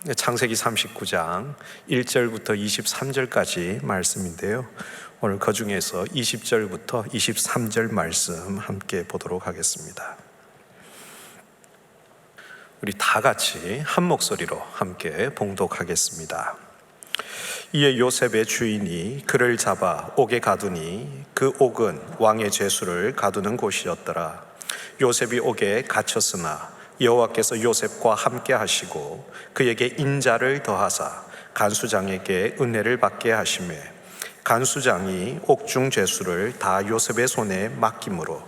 창세기 39장 1절부터 23절까지 말씀인데요. 오늘 그 중에서 20절부터 23절 말씀 함께 보도록 하겠습니다. 우리 다 같이 한 목소리로 함께 봉독하겠습니다. 이에 요셉의 주인이 그를 잡아 옥에 가두니 그 옥은 왕의 죄수를 가두는 곳이었더라. 요셉이 옥에 갇혔으나 여호와께서 요셉과 함께 하시고 그에게 인자를 더하사 간수장에게 은혜를 받게 하시매 간수장이 옥중 죄수를 다 요셉의 손에 맡김으로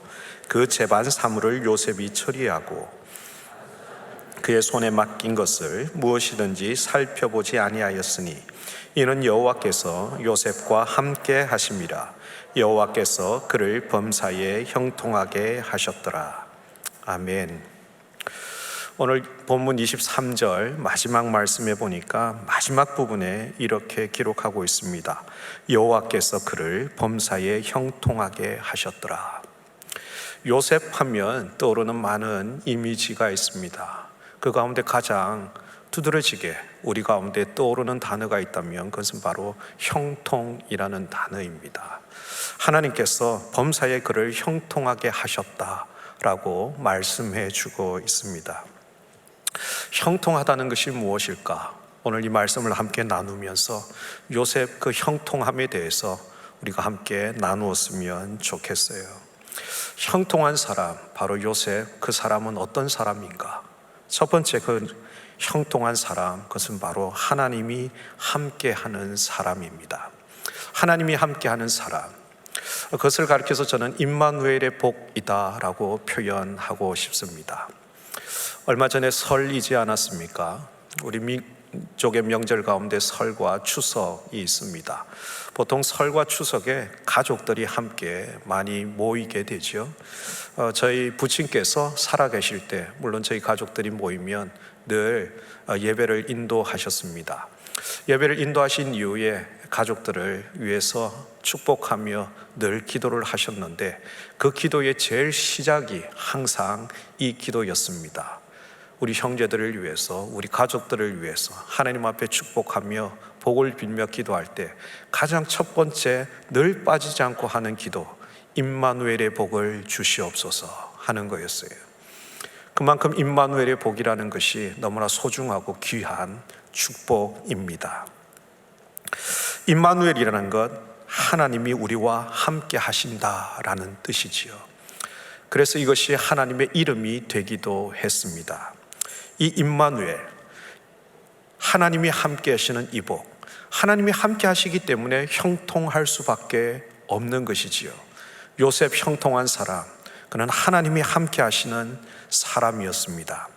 그 재반 사물을 요셉이 처리하고 그의 손에 맡긴 것을 무엇이든지 살펴보지 아니하였으니 이는 여호와께서 요셉과 함께 하심이라. 여호와께서 그를 범사에 형통하게 하셨더라. 아멘. 오늘 본문 23절 마지막 말씀에 보니까 마지막 부분에 이렇게 기록하고 있습니다. 여호와께서 그를 범사에 형통하게 하셨더라. 요셉 하면 떠오르는 많은 이미지가 있습니다. 그 가운데 가장 두드러지게 우리 가운데 떠오르는 단어가 있다면 그것은 바로 형통이라는 단어입니다. 하나님께서 범사에 그를 형통하게 하셨다라고 말씀해 주고 있습니다. 형통하다는 것이 무엇일까? 오늘 이 말씀을 함께 나누면서 요셉 그 형통함에 대해서 우리가 함께 나누었으면 좋겠어요. 형통한 사람, 바로 요셉, 그 사람은 어떤 사람인가? 첫 번째 그 형통한 사람, 그것은 바로 하나님이 함께하는 사람입니다. 하나님이 함께하는 사람, 그것을 가리켜서 저는 임마누엘의 복이다라고 표현하고 싶습니다. 얼마 전에 설이지 않았습니까? 우리 민족의 명절 가운데 설과 추석이 있습니다. 보통 설과 추석에 가족들이 함께 많이 모이게 되죠. 저희 부친께서 살아계실 때 물론 저희 가족들이 모이면 늘 예배를 인도하셨습니다. 예배를 인도하신 이후에 가족들을 위해서 축복하며 늘 기도를 하셨는데 그 기도의 제일 시작이 항상 이 기도였습니다. 우리 형제들을 위해서, 우리 가족들을 위해서 하나님 앞에 축복하며 복을 빌며 기도할 때 가장 첫 번째 늘 빠지지 않고 하는 기도, 임마누엘의 복을 주시옵소서 하는 거였어요. 그만큼 임마누엘의 복이라는 것이 너무나 소중하고 귀한 축복입니다. 임마누엘이라는 것, 하나님이 우리와 함께 하신다라는 뜻이지요. 그래서 이것이 하나님의 이름이 되기도 했습니다. 이 임마누엘, 하나님이 함께 하시는 이 복, 하나님이 함께 하시기 때문에 형통할 수밖에 없는 것이지요. 요셉 형통한 사람, 그는 하나님이 함께 하시는 사람이었습니다.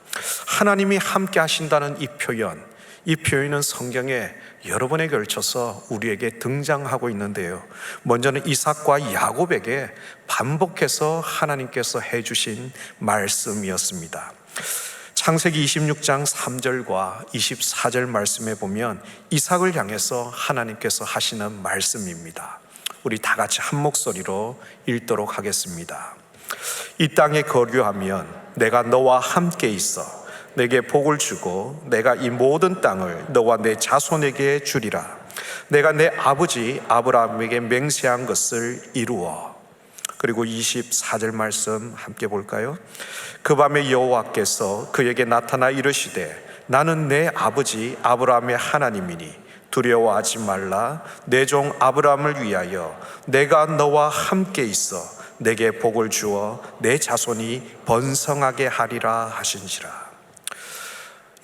하나님이 함께 하신다는 이 표현은 성경에 여러 번에 걸쳐서 우리에게 등장하고 있는데요. 먼저는 이삭과 야곱에게 반복해서 하나님께서 해주신 말씀이었습니다. 창세기 26장 3절과 24절 말씀에 보면 이삭을 향해서 하나님께서 하시는 말씀입니다. 우리 다 같이 한 목소리로 읽도록 하겠습니다. 이 땅에 거류하면 내가 너와 함께 있어 내게 복을 주고 내가 이 모든 땅을 너와 내 자손에게 주리라. 내가 내 아버지 아브라함에게 맹세한 것을 이루어. 그리고 24절 말씀 함께 볼까요? 그 밤에 여호와께서 그에게 나타나 이르시되 나는 내 아버지 아브라함의 하나님이니 두려워하지 말라. 내 종 아브라함을 위하여 내가 너와 함께 있어 내게 복을 주어 내 자손이 번성하게 하리라 하신지라.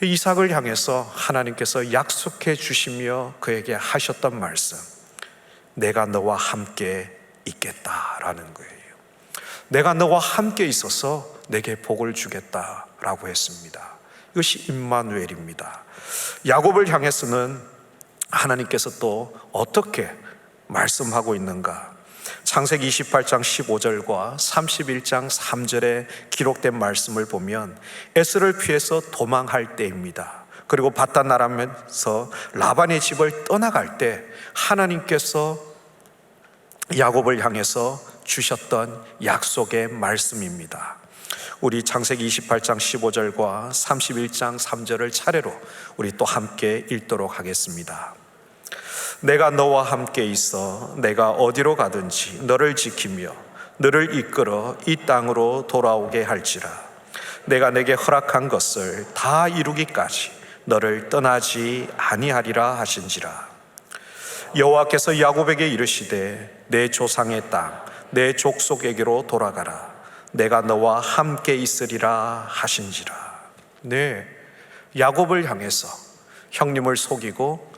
이삭을 향해서 하나님께서 약속해 주시며 그에게 하셨던 말씀, 내가 너와 함께 있겠다라는 거예요. 내가 너와 함께 있어서 내게 복을 주겠다라고 했습니다. 이것이 임마누엘입니다. 야곱을 향해서는 하나님께서 또 어떻게 말씀하고 있는가? 창세기 28장 15절과 31장 3절에 기록된 말씀을 보면 에스를 피해서 도망할 때입니다. 그리고 바단 아람에서 라반의 집을 떠나갈 때 하나님께서 야곱을 향해서 주셨던 약속의 말씀입니다. 우리 창세기 28장 15절과 31장 3절을 차례로 우리 또 함께 읽도록 하겠습니다. 내가 너와 함께 있어 내가 어디로 가든지 너를 지키며 너를 이끌어 이 땅으로 돌아오게 할지라. 내가 내게 허락한 것을 다 이루기까지 너를 떠나지 아니하리라 하신지라. 여호와께서 야곱에게 이르시되 내 조상의 땅 내 족속에게로 돌아가라. 내가 너와 함께 있으리라 하신지라. 네, 야곱을 향해서 형님을 속이고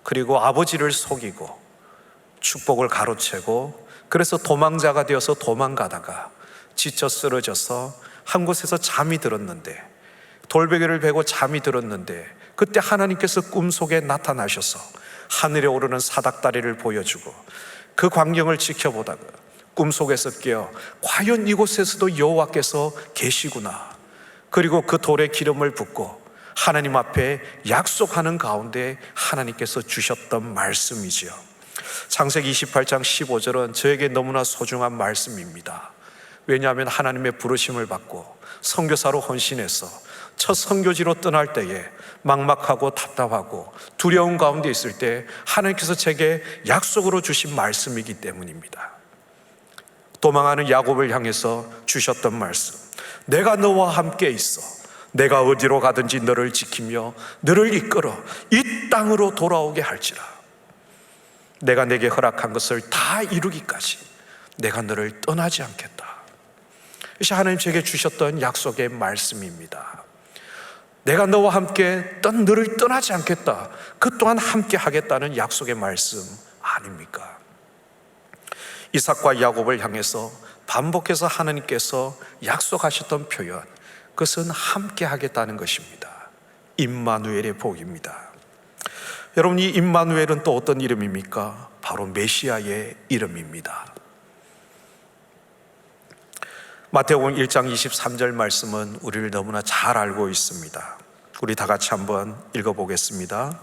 그리고 아버지를 속이고 축복을 가로채고 그래서 도망자가 되어서 도망가다가 지쳐 쓰러져서 한 곳에서 잠이 들었는데, 돌베개를 베고 잠이 들었는데 그때 하나님께서 꿈속에 나타나셔서 하늘에 오르는 사닥다리를 보여주고 그 광경을 지켜보다가 꿈속에서 깨어 과연 이곳에서도 여호와께서 계시구나. 그리고 그 돌에 기름을 붓고 하나님 앞에 약속하는 가운데 하나님께서 주셨던 말씀이지요. 창세기 28장 15절은 저에게 너무나 소중한 말씀입니다. 왜냐하면 하나님의 부르심을 받고 선교사로 헌신해서 첫 선교지로 떠날 때에 막막하고 답답하고 두려운 가운데 있을 때 하나님께서 제게 약속으로 주신 말씀이기 때문입니다. 도망하는 야곱을 향해서 주셨던 말씀, 내가 너와 함께 있어 내가 어디로 가든지 너를 지키며 너를 이끌어 이 땅으로 돌아오게 할지라. 내가 내게 허락한 것을 다 이루기까지 내가 너를 떠나지 않겠다. 이것이 하나님 제게 주셨던 약속의 말씀입니다. 내가 너와 함께 너를 떠나지 않겠다. 그 또한 함께 하겠다는 약속의 말씀 아닙니까? 이삭과 야곱을 향해서 반복해서 하나님께서 약속하셨던 표현, 그것은 함께 하겠다는 것입니다. 임마누엘의 복입니다. 여러분, 이 임마누엘은 또 어떤 이름입니까? 바로 메시아의 이름입니다. 마태복음 1장 23절 말씀은 우리를 너무나 잘 알고 있습니다. 우리 다 같이 한번 읽어보겠습니다.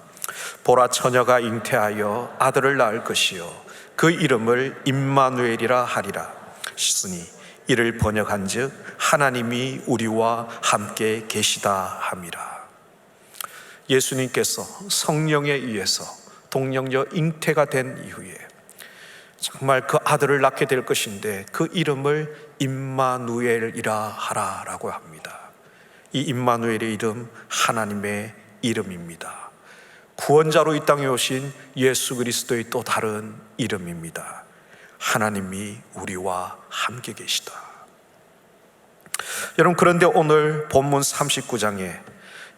보라, 처녀가 잉태하여 아들을 낳을 것이요 그 이름을 임마누엘이라 하리라. 시스니 이를 번역한즉 하나님이 우리와 함께 계시다 함이라. 예수님께서 성령에 의해서 동령녀 잉태가 된 이후에 정말 그 아들을 낳게 될 것인데 그 이름을 임마누엘이라 하라라고 합니다. 이 임마누엘의 이름, 하나님의 이름입니다. 구원자로 이 땅에 오신 예수 그리스도의 또 다른 이름입니다. 하나님이 우리와 함께 계시다. 여러분, 그런데 오늘 본문 39장에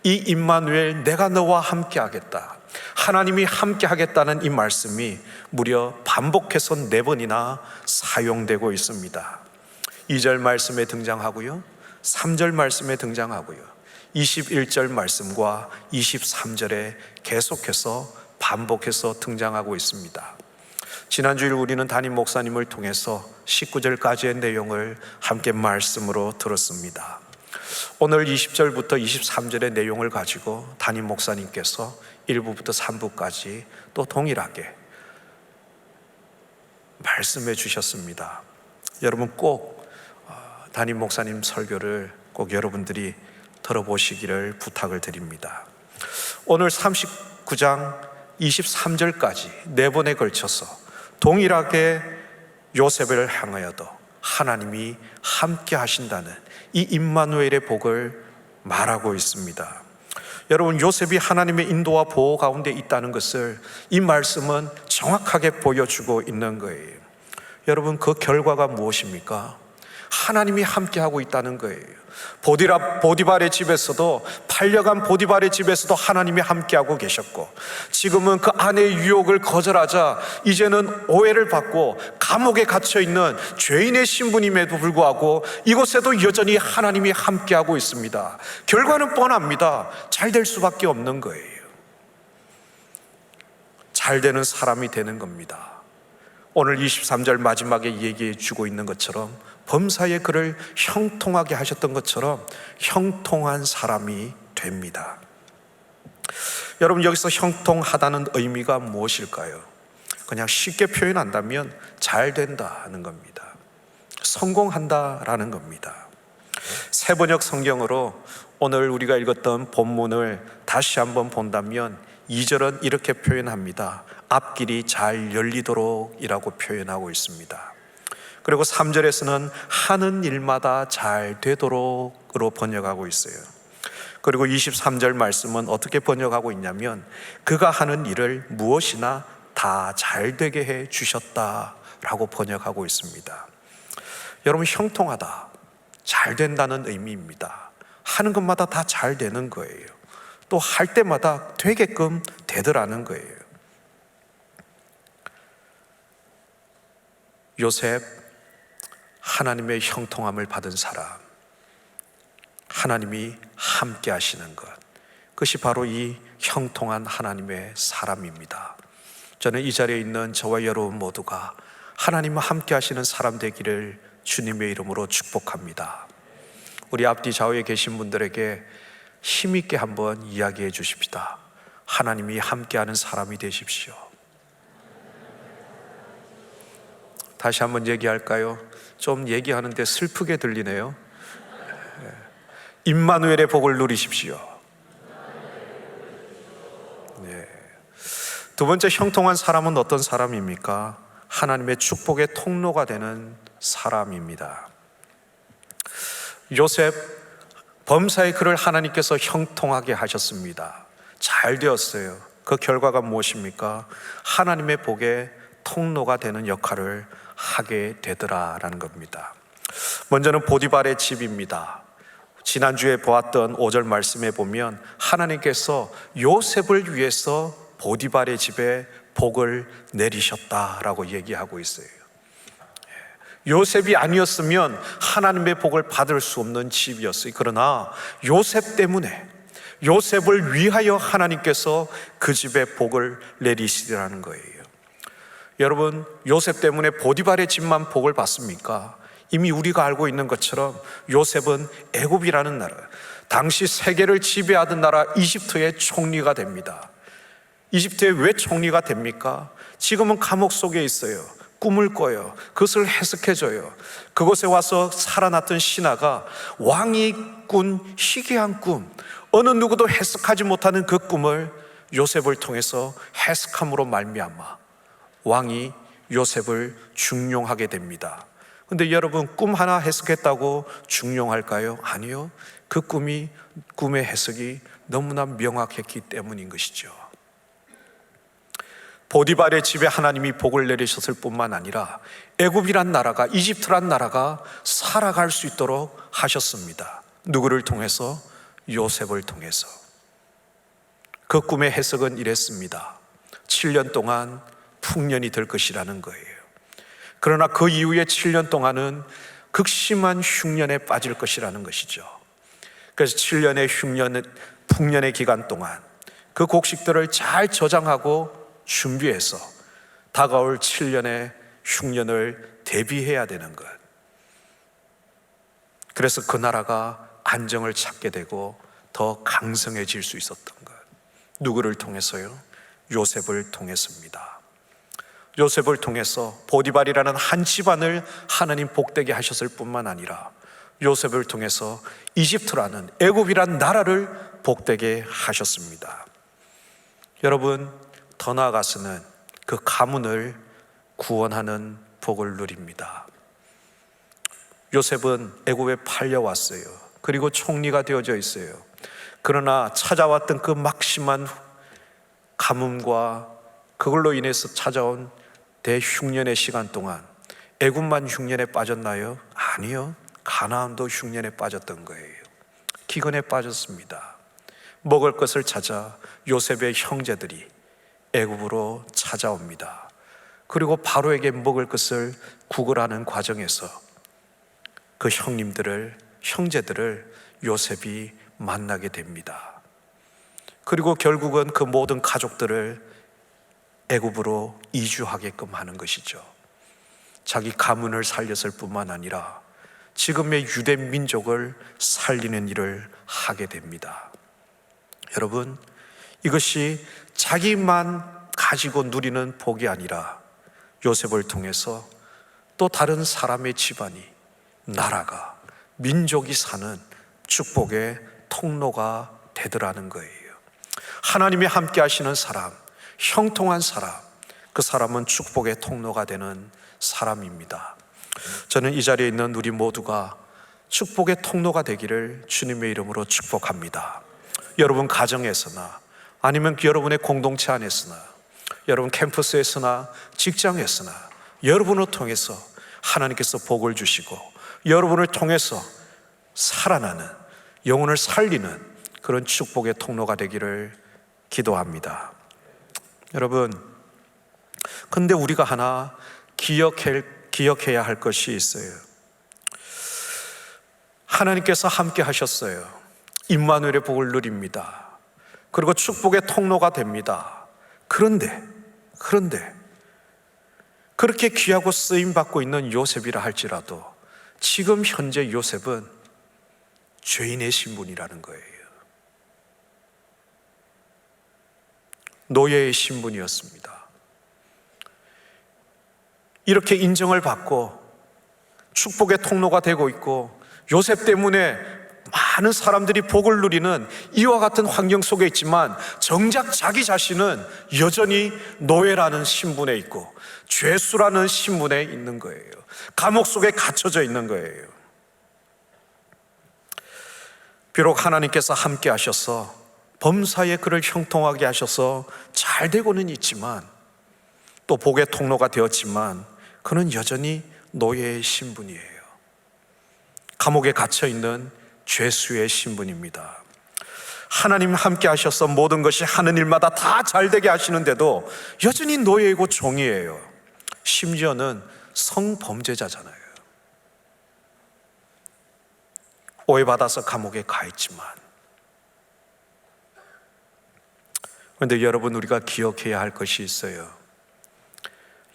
이 임마누엘, 내가 너와 함께 하겠다, 하나님이 함께 하겠다는 이 말씀이 무려 반복해서 4번이나 사용되고 있습니다. 2절 말씀에 등장하고요, 3절 말씀에 등장하고요, 21절 말씀과 23절에 계속해서 반복해서 등장하고 있습니다. 지난주일 우리는 담임 목사님을 통해서 19절까지의 내용을 함께 말씀으로 들었습니다. 오늘 20절부터 23절의 내용을 가지고 담임 목사님께서 1부부터 3부까지 또 동일하게 말씀해 주셨습니다. 여러분 꼭 담임 목사님 설교를 꼭 여러분들이 들어보시기를 부탁을 드립니다. 오늘 39장 23절까지 4번에 걸쳐서 동일하게 요셉을 향하여도 하나님이 함께 하신다는 이 임마누엘의 복을 말하고 있습니다. 여러분, 요셉이 하나님의 인도와 보호 가운데 있다는 것을 이 말씀은 정확하게 보여주고 있는 거예요. 여러분, 그 결과가 무엇입니까? 하나님이 함께하고 있다는 거예요. 보디발의 집에서도, 팔려간 보디발의 집에서도 하나님이 함께하고 계셨고, 지금은 그 아내의 유혹을 거절하자 이제는 오해를 받고 감옥에 갇혀있는 죄인의 신분임에도 불구하고 이곳에도 여전히 하나님이 함께하고 있습니다. 결과는 뻔합니다. 잘 될 수밖에 없는 거예요. 잘 되는 사람이 되는 겁니다. 오늘 23절 마지막에 얘기해 주고 있는 것처럼 범사에 그를 형통하게 하셨던 것처럼 형통한 사람이 됩니다. 여러분, 여기서 형통하다는 의미가 무엇일까요? 그냥 쉽게 표현한다면 잘 된다는 겁니다. 성공한다라는 겁니다. 새 번역 성경으로 오늘 우리가 읽었던 본문을 다시 한번 본다면 2절은 이렇게 표현합니다. 앞길이 잘 열리도록 이라고 표현하고 있습니다. 그리고 3절에서는 하는 일마다 잘 되도록으로 번역하고 있어요. 그리고 23절 말씀은 어떻게 번역하고 있냐면 그가 하는 일을 무엇이나 다 잘 되게 해 주셨다라고 번역하고 있습니다. 여러분, 형통하다, 잘 된다는 의미입니다. 하는 것마다 다 잘 되는 거예요. 또 할 때마다 되게끔 되더라는 거예요. 요셉, 하나님의 형통함을 받은 사람, 하나님이 함께 하시는 것, 그것이 바로 이 형통한 하나님의 사람입니다. 저는 이 자리에 있는 저와 여러분 모두가 하나님과 함께 하시는 사람 되기를 주님의 이름으로 축복합니다. 우리 앞뒤 좌우에 계신 분들에게 힘있게 한번 이야기해 주십시다. 하나님이 함께하는 사람이 되십시오. 다시 한번 얘기할까요? 좀 얘기하는데 슬프게 들리네요. 임마누엘의 복을 누리십시오. 네. 두 번째, 형통한 사람은 어떤 사람입니까? 하나님의 축복의 통로가 되는 사람입니다. 요셉, 범사의 그를 하나님께서 형통하게 하셨습니다. 잘 되었어요. 그 결과가 무엇입니까? 하나님의 복의 통로가 되는 역할을 하게 되더라라는 겁니다. 먼저는 보디발의 집입니다. 지난주에 보았던 5절 말씀에 보면 하나님께서 요셉을 위해서 보디발의 집에 복을 내리셨다라고 얘기하고 있어요. 요셉이 아니었으면 하나님의 복을 받을 수 없는 집이었어요. 그러나 요셉 때문에, 요셉을 위하여 하나님께서 그 집에 복을 내리시라는 거예요. 여러분, 요셉 때문에 보디발의 집만 복을 받습니까? 이미 우리가 알고 있는 것처럼 요셉은 애굽이라는 나라, 당시 세계를 지배하던 나라 이집트의 총리가 됩니다. 이집트에 왜 총리가 됩니까? 지금은 감옥 속에 있어요. 꿈을 꿔요. 그것을 해석해줘요. 그곳에 와서 살아났던 신하가 왕이 꾼 희귀한 꿈, 어느 누구도 해석하지 못하는 그 꿈을 요셉을 통해서 해석함으로 말미암아 왕이 요셉을 중용하게 됩니다. 근데 여러분, 꿈 하나 해석했다고 중용할까요? 아니요. 그 꿈의 해석이 너무나 명확했기 때문인 것이죠. 보디발의 집에 하나님이 복을 내리셨을 뿐만 아니라 애굽이란 나라가, 이집트란 나라가 살아갈 수 있도록 하셨습니다. 누구를 통해서? 요셉을 통해서. 그 꿈의 해석은 이랬습니다. 7년 동안 풍년이 될 것이라는 거예요. 그러나 그 이후에 7년 동안은 극심한 흉년에 빠질 것이라는 것이죠. 그래서 7년의 풍년의 기간 동안 그 곡식들을 잘 저장하고 준비해서 다가올 7년의 흉년을 대비해야 되는 것. 그래서 그 나라가 안정을 찾게 되고 더 강성해질 수 있었던 것. 누구를 통해서요? 요셉을 통해서입니다. 요셉을 통해서 보디발이라는 한 집안을 하나님 복되게 하셨을 뿐만 아니라 요셉을 통해서 이집트라는, 애굽이란 나라를 복되게 하셨습니다. 여러분, 더 나아가서는 그 가문을 구원하는 복을 누립니다. 요셉은 애굽에 팔려왔어요. 그리고 총리가 되어져 있어요. 그러나 찾아왔던 그 막심한 가뭄과 그걸로 인해서 찾아온 대흉년의 시간 동안 애굽만 흉년에 빠졌나요? 아니요. 가나안도 흉년에 빠졌던 거예요. 기근에 빠졌습니다. 먹을 것을 찾아 요셉의 형제들이 애굽으로 찾아옵니다. 그리고 바로에게 먹을 것을 구걸하는 과정에서 그 형제들을 요셉이 만나게 됩니다. 그리고 결국은 그 모든 가족들을 애굽으로 이주하게끔 하는 것이죠. 자기 가문을 살렸을 뿐만 아니라 지금의 유대 민족을 살리는 일을 하게 됩니다. 여러분, 이것이 자기만 가지고 누리는 복이 아니라 요셉을 통해서 또 다른 사람의 집안이, 나라가, 민족이 사는 축복의 통로가 되더라는 거예요. 하나님이 함께 하시는 사람, 형통한 사람, 그 사람은 축복의 통로가 되는 사람입니다. 저는 이 자리에 있는 우리 모두가 축복의 통로가 되기를 주님의 이름으로 축복합니다. 여러분 가정에서나 아니면 여러분의 공동체 안에서나 여러분 캠퍼스에서나 직장에서나 여러분을 통해서 하나님께서 복을 주시고 여러분을 통해서 살아나는, 영혼을 살리는 그런 축복의 통로가 되기를 기도합니다. 여러분, 근데 우리가 하나 기억해야 할 것이 있어요. 하나님께서 함께 하셨어요. 임마누엘의 복을 누립니다. 그리고 축복의 통로가 됩니다. 그런데 그렇게 귀하고 쓰임받고 있는 요셉이라 할지라도 지금 현재 요셉은 죄인의 신분이라는 거예요. 노예의 신분이었습니다. 이렇게 인정을 받고 축복의 통로가 되고 있고 요셉 때문에 많은 사람들이 복을 누리는 이와 같은 환경 속에 있지만 정작 자기 자신은 여전히 노예라는 신분에 있고 죄수라는 신분에 있는 거예요. 감옥 속에 갇혀져 있는 거예요. 비록 하나님께서 함께 하셔서 범사에 그를 형통하게 하셔서 잘 되고는 있지만 또 복의 통로가 되었지만 그는 여전히 노예의 신분이에요. 감옥에 갇혀 있는 죄수의 신분입니다. 하나님 함께 하셔서 모든 것이 하는 일마다 다 잘되게 하시는데도 여전히 노예이고 종이에요. 심지어는 성범죄자잖아요. 오해받아서 감옥에 가 있지만, 그런데 여러분, 우리가 기억해야 할 것이 있어요.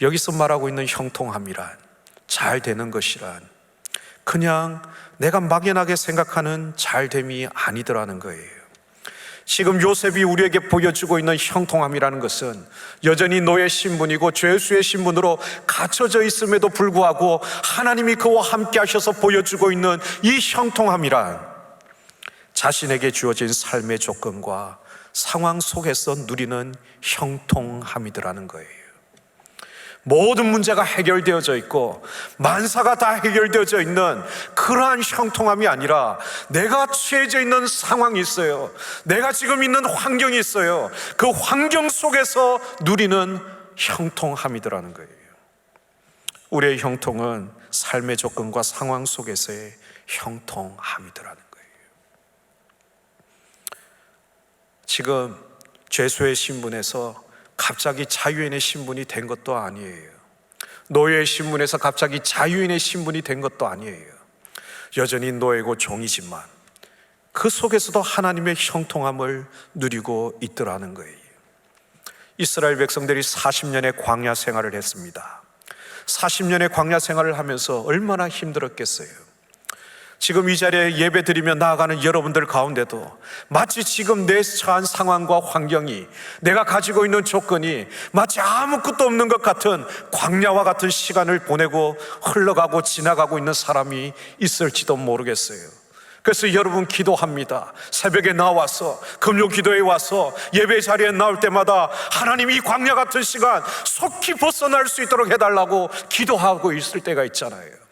여기서 말하고 있는 형통함이란, 잘 되는 것이란 그냥 내가 막연하게 생각하는 잘됨이 아니더라는 거예요. 지금 요셉이 우리에게 보여주고 있는 형통함이라는 것은 여전히 노예 신분이고 죄수의 신분으로 갇혀져 있음에도 불구하고 하나님이 그와 함께 하셔서 보여주고 있는 이 형통함이란 자신에게 주어진 삶의 조건과 상황 속에서 누리는 형통함이더라는 거예요. 모든 문제가 해결되어져 있고 만사가 다 해결되어져 있는 그러한 형통함이 아니라 내가 처해져 있는 상황이 있어요. 내가 지금 있는 환경이 있어요. 그 환경 속에서 누리는 형통함이더라는 거예요. 우리의 형통은 삶의 조건과 상황 속에서의 형통함이더라는 거예요. 지금 죄수의 신분에서 갑자기 자유인의 신분이 된 것도 아니에요. 노예의 신분에서 갑자기 자유인의 신분이 된 것도 아니에요. 여전히 노예고 종이지만 그 속에서도 하나님의 형통함을 누리고 있더라는 거예요. 이스라엘 백성들이 40년의 광야 생활을 했습니다. 40년의 광야 생활을 하면서 얼마나 힘들었겠어요. 지금 이 자리에 예배 드리며 나아가는 여러분들 가운데도 마치 지금 내 처한 상황과 환경이, 내가 가지고 있는 조건이 마치 아무것도 없는 것 같은 광야와 같은 시간을 보내고 흘러가고 지나가고 있는 사람이 있을지도 모르겠어요. 그래서 여러분 기도합니다. 새벽에 나와서 금요 기도에 와서 예배 자리에 나올 때마다 하나님 이 광야 같은 시간 속히 벗어날 수 있도록 해달라고 기도하고 있을 때가 있잖아요.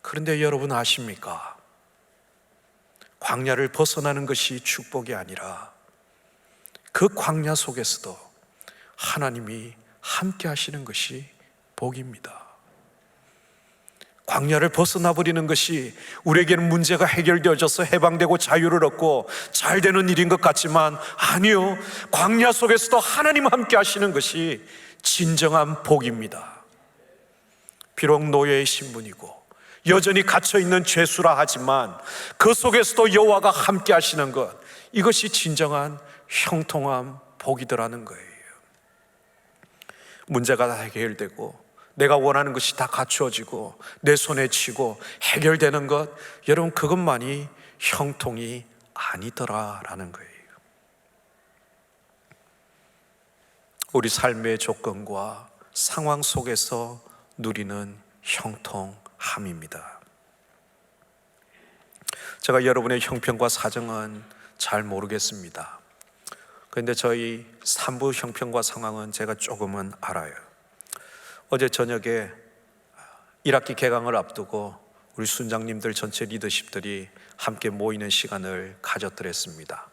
그런데 여러분 아십니까? 광야를 벗어나는 것이 축복이 아니라 그 광야 속에서도 하나님이 함께 하시는 것이 복입니다. 광야를 벗어나 버리는 것이 우리에게는 문제가 해결되어져서 해방되고 자유를 얻고 잘 되는 일인 것 같지만 아니요, 광야 속에서도 하나님 함께 하시는 것이 진정한 복입니다. 비록 노예의 신분이고 여전히 갇혀있는 죄수라 하지만 그 속에서도 여호와가 함께 하시는 것, 이것이 진정한 형통함, 복이더라는 거예요. 문제가 다 해결되고 내가 원하는 것이 다 갖추어지고 내 손에 쥐고 해결되는 것, 여러분 그것만이 형통이 아니더라라는 거예요. 우리 삶의 조건과 상황 속에서 누리는 형통함입니다. 제가 여러분의 형편과 사정은 잘 모르겠습니다. 그런데 저희 산부 형편과 상황은 제가 조금은 알아요. 어제 저녁에 1학기 개강을 앞두고 우리 순장님들 전체 리더십들이 함께 모이는 시간을 가졌더랬습니다.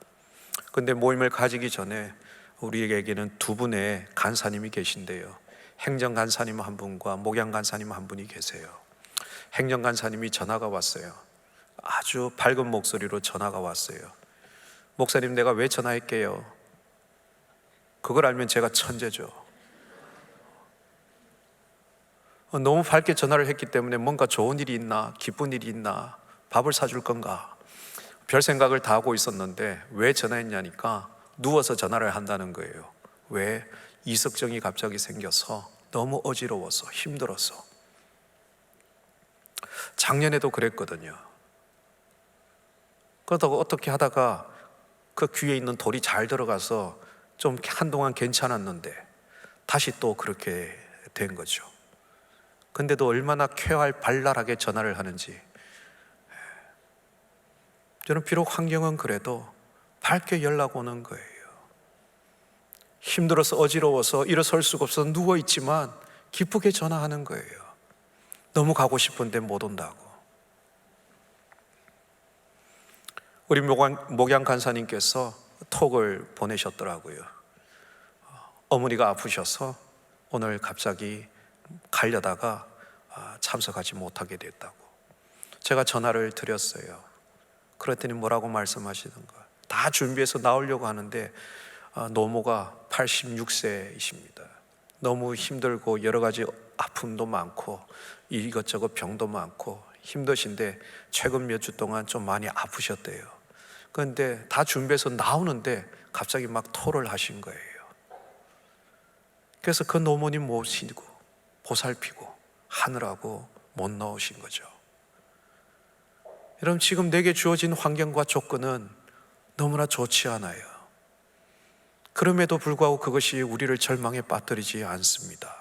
그런데 모임을 가지기 전에 우리에게는 두 분의 간사님이 계신데요, 행정간사님 한 분과 목양간사님 한 분이 계세요. 행정간사님이 전화가 왔어요. 아주 밝은 목소리로 전화가 왔어요. 목사님, 내가 왜 전화할게요? 그걸 알면 제가 천재죠. 너무 밝게 전화를 했기 때문에 뭔가 좋은 일이 있나, 기쁜 일이 있나, 밥을 사줄 건가, 별 생각을 다 하고 있었는데 왜 전화했냐니까 누워서 전화를 한다는 거예요. 왜? 이석정이 갑자기 생겨서 너무 어지러워서 힘들어서. 작년에도 그랬거든요. 그러다가 어떻게 하다가 그 귀에 있는 돌이 잘 들어가서 좀 한동안 괜찮았는데 다시 또 그렇게 된 거죠. 근데도 얼마나 쾌활 발랄하게 전화를 하는지. 저는 비록 환경은 그래도 밝게 연락 오는 거예요. 힘들어서 어지러워서 일어설 수가 없어서 누워있지만 기쁘게 전화하는 거예요. 너무 가고 싶은데 못 온다고. 우리 목양 간사님께서 톡을 보내셨더라고요. 어머니가 아프셔서 오늘 갑자기 가려다가 참석하지 못하게 됐다고. 제가 전화를 드렸어요. 그랬더니 뭐라고 말씀하시던가, 다 준비해서 나오려고 하는데 노모가 86세이십니다. 너무 힘들고 여러 가지 아픔도 많고 이것저것 병도 많고 힘드신데 최근 몇 주 동안 좀 많이 아프셨대요. 그런데 다 준비해서 나오는데 갑자기 막 토를 하신 거예요. 그래서 그 노모님 모시고 보살피고 하느라고 못 나오신 거죠. 여러분, 지금 내게 주어진 환경과 조건은 너무나 좋지 않아요. 그럼에도 불구하고 그것이 우리를 절망에 빠뜨리지 않습니다.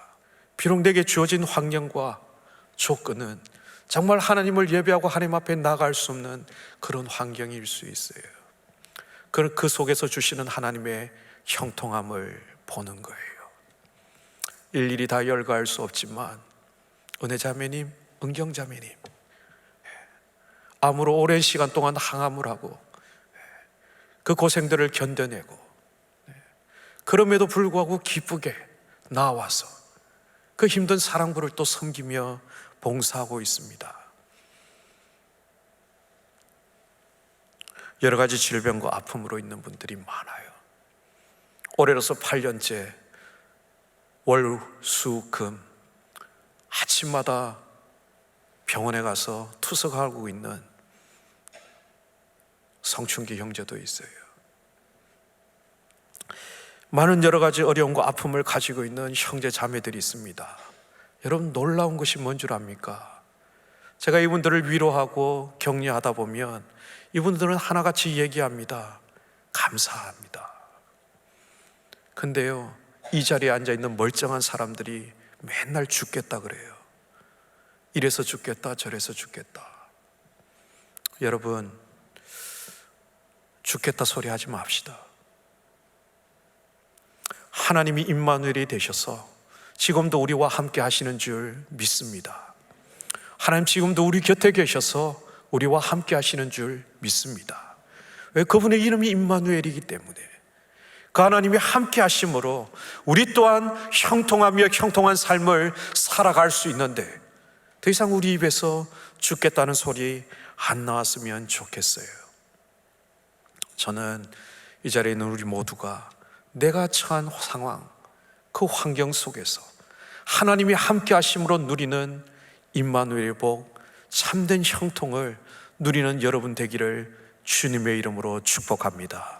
비록 내게 주어진 환경과 조건은 정말 하나님을 예배하고 하나님 앞에 나갈 수 없는 그런 환경일 수 있어요. 그 속에서 주시는 하나님의 형통함을 보는 거예요. 일일이 다 열거할 수 없지만 은혜자매님, 은경자매님, 암으로 오랜 시간 동안 항암을 하고 그 고생들을 견뎌내고 그럼에도 불구하고 기쁘게 나와서 그 힘든 사랑부를 또 섬기며 봉사하고 있습니다. 여러 가지 질병과 아픔으로 있는 분들이 많아요. 올해로서 8년째 월, 수, 금 아침마다 병원에 가서 투석하고 있는 성춘기 형제도 있어요. 많은 여러 가지 어려움과 아픔을 가지고 있는 형제 자매들이 있습니다. 여러분, 놀라운 것이 뭔 줄 압니까? 제가 이분들을 위로하고 격려하다 보면 이분들은 하나같이 얘기합니다. 감사합니다. 근데요, 이 자리에 앉아있는 멀쩡한 사람들이 맨날 죽겠다 그래요. 이래서 죽겠다, 저래서 죽겠다. 여러분, 죽겠다 소리 하지 맙시다. 하나님이 임마누엘이 되셔서 지금도 우리와 함께 하시는 줄 믿습니다. 하나님 지금도 우리 곁에 계셔서 우리와 함께 하시는 줄 믿습니다. 왜? 그분의 이름이 임마누엘이기 때문에. 그 하나님이 함께 하심으로 우리 또한 형통하며 형통한 삶을 살아갈 수 있는데 더 이상 우리 입에서 죽겠다는 소리 안 나왔으면 좋겠어요. 저는 이 자리에 있는 우리 모두가 내가 처한 상황, 그 환경 속에서 하나님이 함께 하심으로 누리는 임마누엘의 복, 참된 형통을 누리는 여러분 되기를 주님의 이름으로 축복합니다.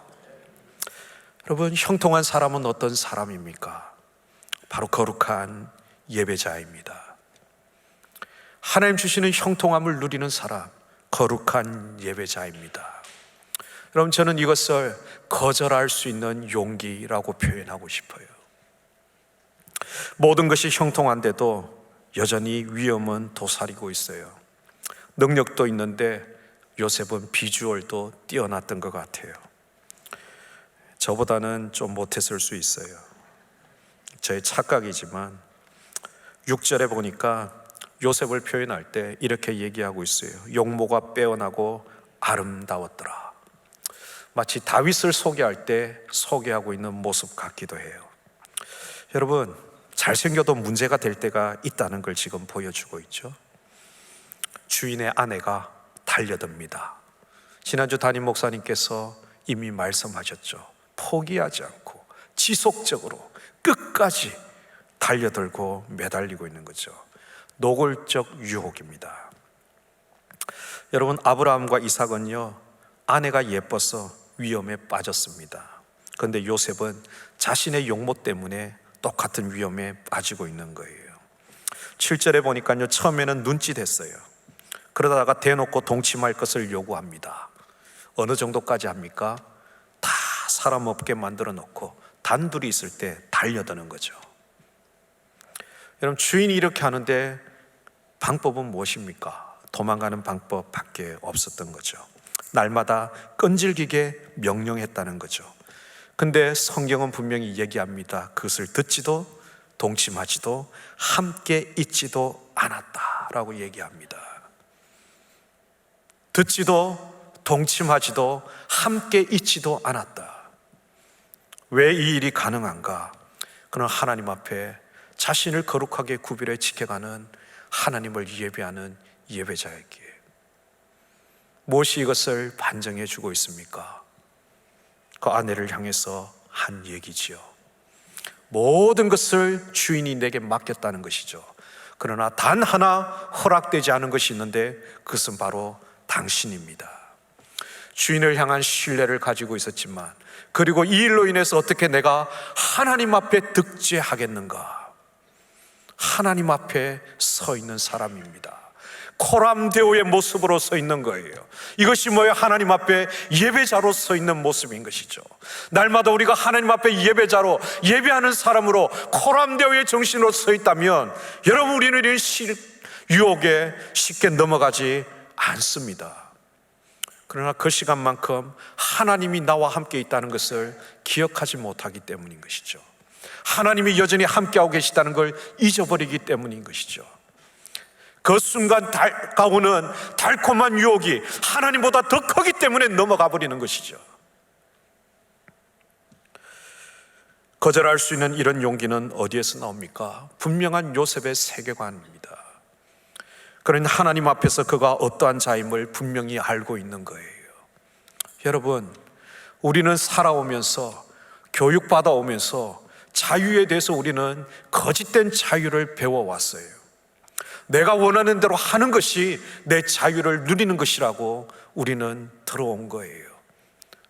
여러분, 형통한 사람은 어떤 사람입니까? 바로 거룩한 예배자입니다. 하나님 주시는 형통함을 누리는 사람, 거룩한 예배자입니다. 여러분, 저는 이것을 거절할 수 있는 용기라고 표현하고 싶어요. 모든 것이 형통한데도 여전히 위험은 도사리고 있어요. 능력도 있는데 요셉은 비주얼도 뛰어났던 것 같아요. 저보다는 좀 못했을 수 있어요. 저의 착각이지만 6절에 보니까 요셉을 표현할 때 이렇게 얘기하고 있어요. 용모가 빼어나고 아름다웠더라. 마치 다윗을 소개할 때 소개하고 있는 모습 같기도 해요. 여러분, 잘생겨도 문제가 될 때가 있다는 걸 지금 보여주고 있죠. 주인의 아내가 달려듭니다. 지난주 담임 목사님께서 이미 말씀하셨죠. 포기하지 않고 지속적으로 끝까지 달려들고 매달리고 있는 거죠. 노골적 유혹입니다. 여러분, 아브라함과 이삭은요, 아내가 예뻐서 위험에 빠졌습니다. 그런데 요셉은 자신의 용모 때문에 똑같은 위험에 빠지고 있는 거예요. 7절에 보니까요, 처음에는 눈짓했어요. 그러다가 대놓고 동침할 것을 요구합니다. 어느 정도까지 합니까? 다 사람 없게 만들어 놓고 단둘이 있을 때 달려드는 거죠. 여러분, 주인이 이렇게 하는데 방법은 무엇입니까? 도망가는 방법밖에 없었던 거죠. 날마다 끈질기게 명령했다는 거죠. 근데 성경은 분명히 얘기합니다. 그것을 듣지도 동침하지도 함께 있지도 않았다라고 얘기합니다. 듣지도 동침하지도 함께 있지도 않았다. 왜 이 일이 가능한가? 그는 하나님 앞에 자신을 거룩하게 구별해 지켜가는 하나님을 예배하는 예배자에게 무엇이 이것을 반증해 주고 있습니까? 그 아내를 향해서 한 얘기지요. 모든 것을 주인이 내게 맡겼다는 것이죠. 그러나 단 하나 허락되지 않은 것이 있는데 그것은 바로 당신입니다. 주인을 향한 신뢰를 가지고 있었지만, 그리고 이 일로 인해서 어떻게 내가 하나님 앞에 득죄하겠는가? 하나님 앞에 서 있는 사람입니다. 코람데오의 모습으로 서 있는 거예요. 이것이 뭐예요? 하나님 앞에 예배자로 서 있는 모습인 것이죠. 날마다 우리가 하나님 앞에 예배자로 예배하는 사람으로 코람데오의 정신으로 서 있다면, 여러분, 우리는 이런 유혹에 쉽게 넘어가지 않습니다. 그러나 그 시간만큼 하나님이 나와 함께 있다는 것을 기억하지 못하기 때문인 것이죠. 하나님이 여전히 함께하고 계시다는 걸 잊어버리기 때문인 것이죠. 그 순간 다가오는 달콤한 유혹이 하나님보다 더 크기 때문에 넘어가 버리는 것이죠. 거절할 수 있는 이런 용기는 어디에서 나옵니까? 분명한 요셉의 세계관입니다. 그러니 하나님 앞에서 그가 어떠한 자임을 분명히 알고 있는 거예요. 여러분, 우리는 살아오면서, 교육받아 오면서 자유에 대해서 우리는 거짓된 자유를 배워왔어요. 내가 원하는 대로 하는 것이 내 자유를 누리는 것이라고 우리는 들어온 거예요.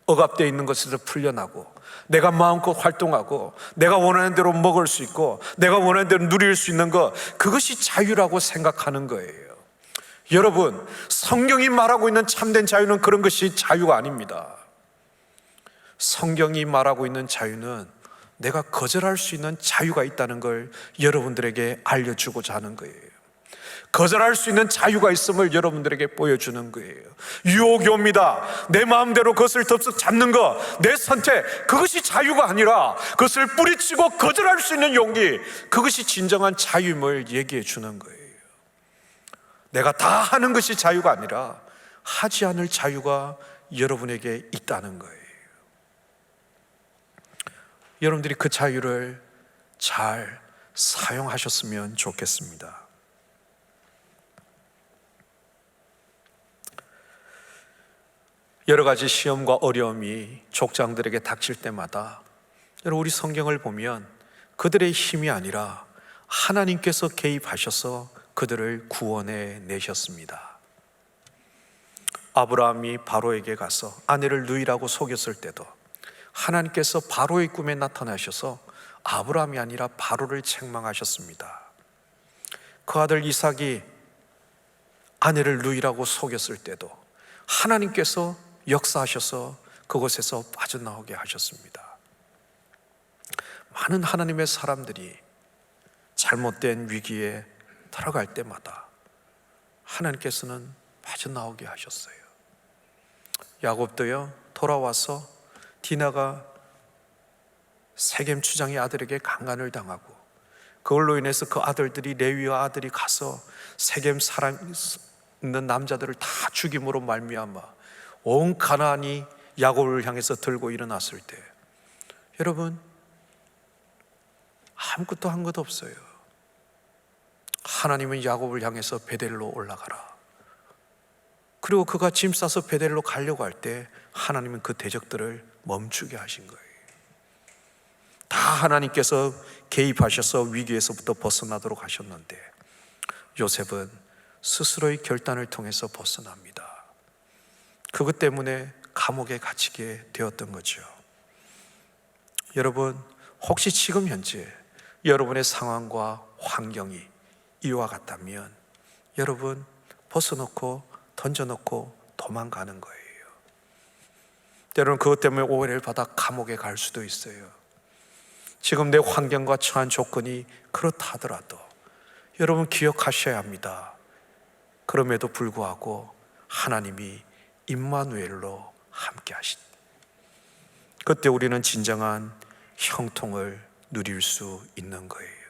억압되어 있는 것에서 풀려나고, 내가 마음껏 활동하고, 내가 원하는 대로 먹을 수 있고, 내가 원하는 대로 누릴 수 있는 것, 그것이 자유라고 생각하는 거예요. 여러분, 성경이 말하고 있는 참된 자유는 그런 것이 자유가 아닙니다. 성경이 말하고 있는 자유는 내가 거절할 수 있는 자유가 있다는 걸 여러분들에게 알려주고자 하는 거예요. 거절할 수 있는 자유가 있음을 여러분들에게 보여주는 거예요. 유혹이 옵니다. 내 마음대로 그것을 덥석 잡는 것, 내 선택, 그것이 자유가 아니라 그것을 뿌리치고 거절할 수 있는 용기, 그것이 진정한 자유임을 얘기해 주는 거예요. 내가 다 하는 것이 자유가 아니라 하지 않을 자유가 여러분에게 있다는 거예요. 여러분들이 그 자유를 잘 사용하셨으면 좋겠습니다. 여러 가지 시험과 어려움이 족장들에게 닥칠 때마다, 여러분, 우리 성경을 보면 그들의 힘이 아니라 하나님께서 개입하셔서 그들을 구원해 내셨습니다. 아브라함이 바로에게 가서 아내를 누이라고 속였을 때도 하나님께서 바로의 꿈에 나타나셔서 아브라함이 아니라 바로를 책망하셨습니다. 그 아들 이삭이 아내를 누이라고 속였을 때도 하나님께서 역사하셔서 그곳에서 빠져나오게 하셨습니다. 많은 하나님의 사람들이 잘못된 위기에 들어갈 때마다 하나님께서는 빠져나오게 하셨어요. 야곱도요 돌아와서 디나가 세겜 추장의 아들에게 강간을 당하고 그걸로 인해서 그 아들들이 레위와 아들이 가서 세겜 사람 있는 남자들을 다 죽임으로 말미암아 온 가나안이 야곱을 향해서 들고 일어났을 때 여러분 아무것도 한 것 없어요. 하나님은 야곱을 향해서 베델로 올라가라. 그리고 그가 짐 싸서 베델로 가려고 할 때 하나님은 그 대적들을 멈추게 하신 거예요. 다 하나님께서 개입하셔서 위기에서부터 벗어나도록 하셨는데 요셉은 스스로의 결단을 통해서 벗어납니다. 그것 때문에 감옥에 갇히게 되었던 거죠. 여러분, 혹시 지금 현재 여러분의 상황과 환경이 이와 같다면 여러분 벗어놓고 던져놓고 도망가는 거예요. 때로는 그것 때문에 오해를 받아 감옥에 갈 수도 있어요. 지금 내 환경과 처한 조건이 그렇다 하더라도 여러분 기억하셔야 합니다. 그럼에도 불구하고 하나님이 임마누엘로 함께 하신다. 그때 우리는 진정한 형통을 누릴 수 있는 거예요.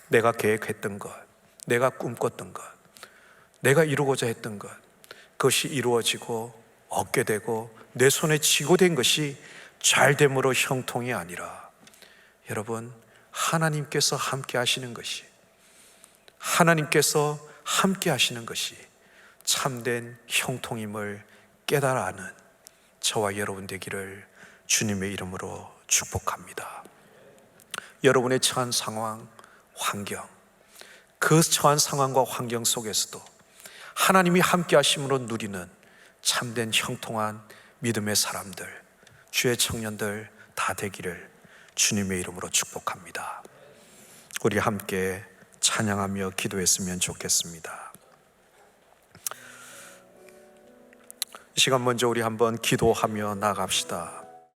내가 계획했던 것, 내가 꿈꿨던 것, 내가 이루고자 했던 것, 그것이 이루어지고 얻게 되고 내 손에 쥐고 된 것이 잘됨으로 형통이 아니라 여러분 하나님께서 함께 하시는 것이, 하나님께서 함께 하시는 것이 참된 형통임을 깨달아 아는 저와 여러분 되기를 주님의 이름으로 축복합니다. 여러분의 처한 상황, 환경, 그 처한 상황과 환경 속에서도 하나님이 함께 하심으로 누리는 참된 형통한 믿음의 사람들, 주의 청년들 다 되기를 주님의 이름으로 축복합니다. 우리 함께 찬양하며 기도했으면 좋겠습니다. 이 시간 먼저 우리 한번 기도하며 나갑시다.